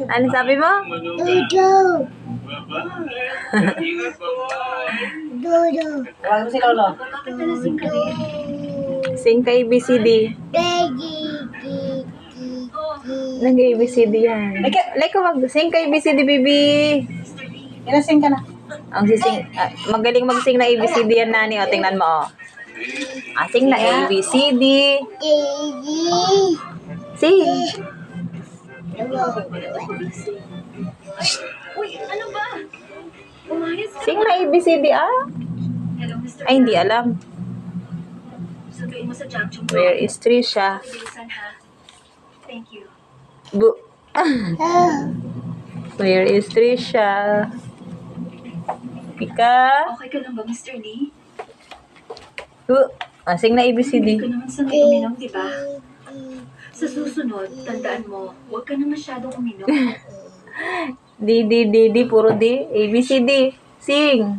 Ano sabi mo? Dodo. Dodo. Tawag mo si Lolo. Dodo. Sing ka ABCD. Daddy. Nag-ABCD yan. Like ko mag-sing ka ABCD, baby. Inasing ka na. Ang sising, magaling mag-sing na ABCD yan, nani. O, tingnan mo, o. Sing na ABCD. Daddy. Sing. Uy, ano ba? Umayos ka. Sing na ABCD, Hello, Mr. Ay, hindi alam. Sabihin mo sa Jamjum ko. Where is Trisha? Bilisan ha. Thank you. Where is Trisha? Pika. Okay ka lang ba, Mr. Lee? Sing na Hindi ABCD. ka naman sanay uminom, di ba? Sa susunod, tandaan mo, huwag ka na masyadong uminom. D, puro D. ABCD. Sing.